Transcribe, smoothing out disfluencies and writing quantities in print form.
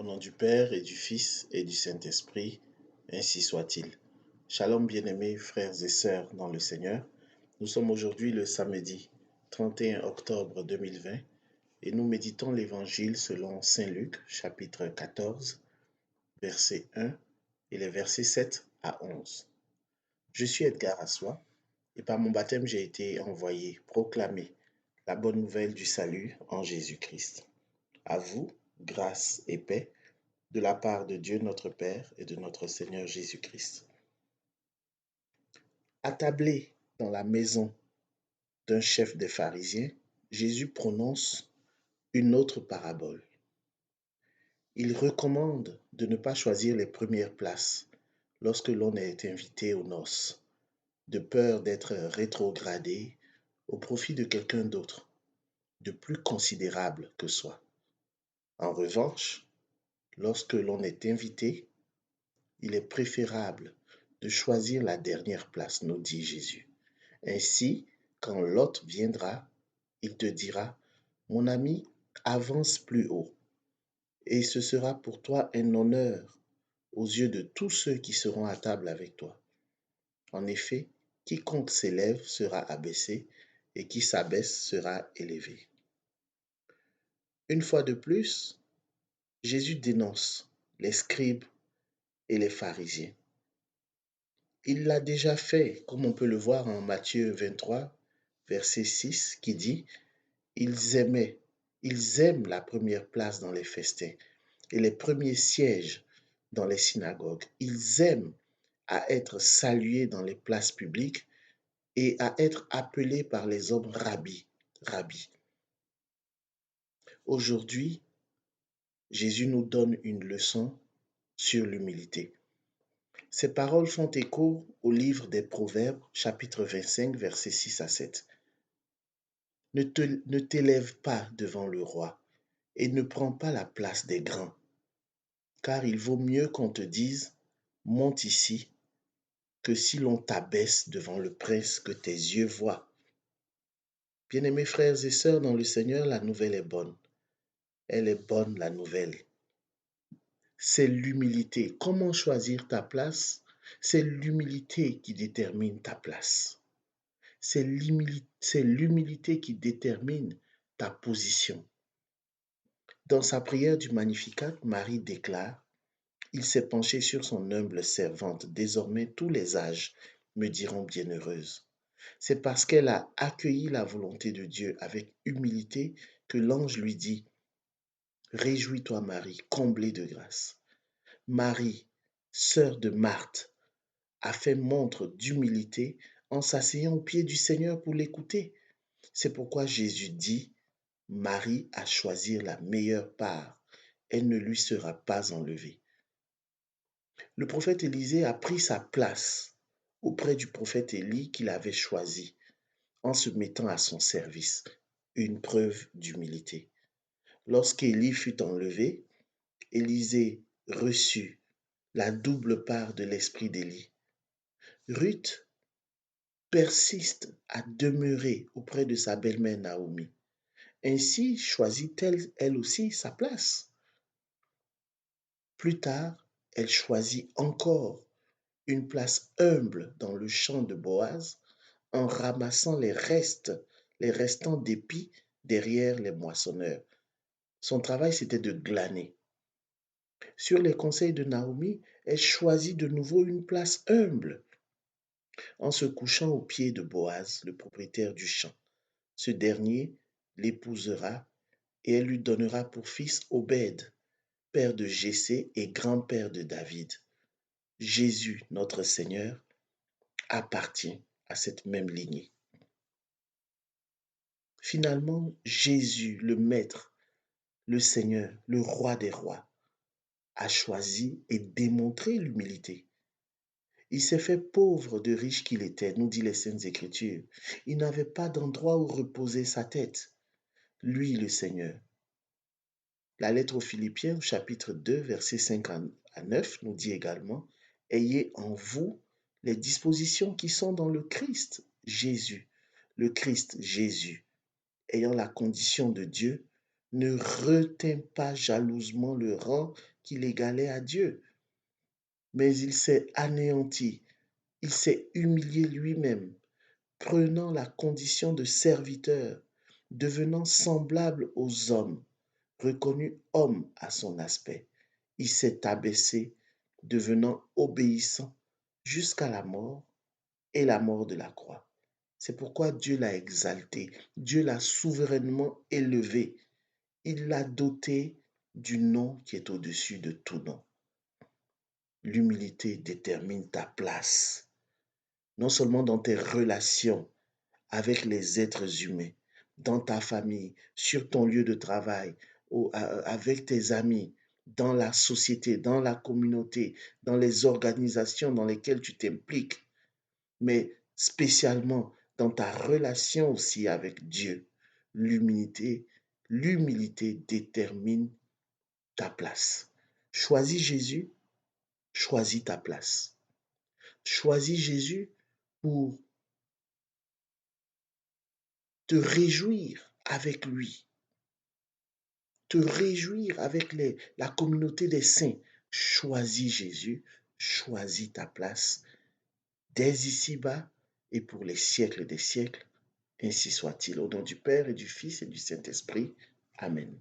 Au nom du Père et du Fils et du Saint-Esprit, ainsi soit-il. Shalom bien-aimés frères et sœurs dans le Seigneur. Nous sommes aujourd'hui le samedi 31 octobre 2020 et nous méditons l'Évangile selon Saint Luc, chapitre 14, versets 1 et les versets 7 à 11. Je suis Edgar Assois et par mon baptême j'ai été envoyé proclamer la bonne nouvelle du salut en Jésus-Christ. À vous, grâce et paix de la part de Dieu notre Père et de notre Seigneur Jésus-Christ. Attablé dans la maison d'un chef des pharisiens, Jésus prononce une autre parabole. Il recommande de ne pas choisir les premières places lorsque l'on est invité aux noces, de peur d'être rétrogradé au profit de quelqu'un d'autre, de plus considérable que soi. En revanche, lorsque l'on est invité, il est préférable de choisir la dernière place, nous dit Jésus. Ainsi, quand l'hôte viendra, il te dira, mon ami, avance plus haut, et ce sera pour toi un honneur aux yeux de tous ceux qui seront à table avec toi. En effet, quiconque s'élève sera abaissé, et qui s'abaisse sera élevé. Une fois de plus, Jésus dénonce les scribes et les pharisiens. Il l'a déjà fait, comme on peut le voir en Matthieu 23, verset 6, qui dit « Ils aiment la première place dans les festins et les premiers sièges dans les synagogues. Ils aiment à être salués dans les places publiques et à être appelés par les hommes rabbi, rabbi. » Aujourd'hui, Jésus nous donne une leçon sur l'humilité. Ces paroles font écho au livre des Proverbes, chapitre 25, versets 6 à 7. Ne t'élève pas devant le roi et ne prends pas la place des grands, car il vaut mieux qu'on te dise « monte ici » que si l'on t'abaisse devant le prince que tes yeux voient. Bien-aimés frères et sœurs dans le Seigneur, la nouvelle est bonne. Elle est bonne, la nouvelle. C'est l'humilité. Comment choisir ta place? C'est l'humilité qui détermine ta place. C'est l'humilité qui détermine ta position. Dans sa prière du Magnificat, Marie déclare « Il s'est penché sur son humble servante, désormais tous les âges me diront bienheureuse. » C'est parce qu'elle a accueilli la volonté de Dieu avec humilité que l'ange lui dit « Réjouis-toi Marie, comblée de grâce. » Marie, sœur de Marthe, a fait montre d'humilité en s'asseyant aux pieds du Seigneur pour l'écouter. C'est pourquoi Jésus dit « Marie a choisi la meilleure part, elle ne lui sera pas enlevée. » Le prophète Élisée a pris sa place auprès du prophète Élie qu'il avait choisi en se mettant à son service, une preuve d'humilité. Lorsqu'Élie fut enlevé, Élisée reçut la double part de l'esprit d'Élie. Ruth persiste à demeurer auprès de sa belle-mère Naomi. Ainsi choisit-elle elle aussi sa place. Plus tard, elle choisit encore une place humble dans le champ de Boaz en ramassant les restants d'épis derrière les moissonneurs. Son travail, c'était de glaner. Sur les conseils de Naomi, elle choisit de nouveau une place humble en se couchant aux pieds de Boaz, le propriétaire du champ. Ce dernier l'épousera et elle lui donnera pour fils Obed, père de Jessé et grand-père de David. Jésus, notre Seigneur, appartient à cette même lignée. Finalement, Jésus, le Maître, le Seigneur, le Roi des rois, a choisi et démontré l'humilité. Il s'est fait pauvre de riche qu'il était, nous dit les Saintes Écritures. Il n'avait pas d'endroit où reposer sa tête. Lui, le Seigneur. La lettre aux Philippiens, au chapitre 2, versets 5 à 9, nous dit également « Ayez en vous les dispositions qui sont dans le Christ Jésus. » Le Christ Jésus, ayant la condition de Dieu, ne retint pas jalousement le rang qu'il égalait à Dieu, mais il s'est anéanti, il s'est humilié lui-même, prenant la condition de serviteur, devenant semblable aux hommes, reconnu homme à son aspect. Il s'est abaissé, devenant obéissant jusqu'à la mort et la mort de la croix. C'est pourquoi Dieu l'a exalté, Dieu l'a souverainement élevé. Il l'a doté du nom qui est au-dessus de tout nom. L'humilité détermine ta place, non seulement dans tes relations avec les êtres humains, dans ta famille, sur ton lieu de travail, avec tes amis, dans la société, dans la communauté, dans les organisations dans lesquelles tu t'impliques, mais spécialement dans ta relation aussi avec Dieu. L'humilité, l'humilité détermine ta place. Choisis Jésus, choisis ta place. Choisis Jésus pour te réjouir avec lui, te réjouir avec la communauté des saints. Choisis Jésus, choisis ta place dès ici-bas et pour les siècles des siècles. Ainsi soit-il. Au nom du Père et du Fils et du Saint-Esprit. Amen.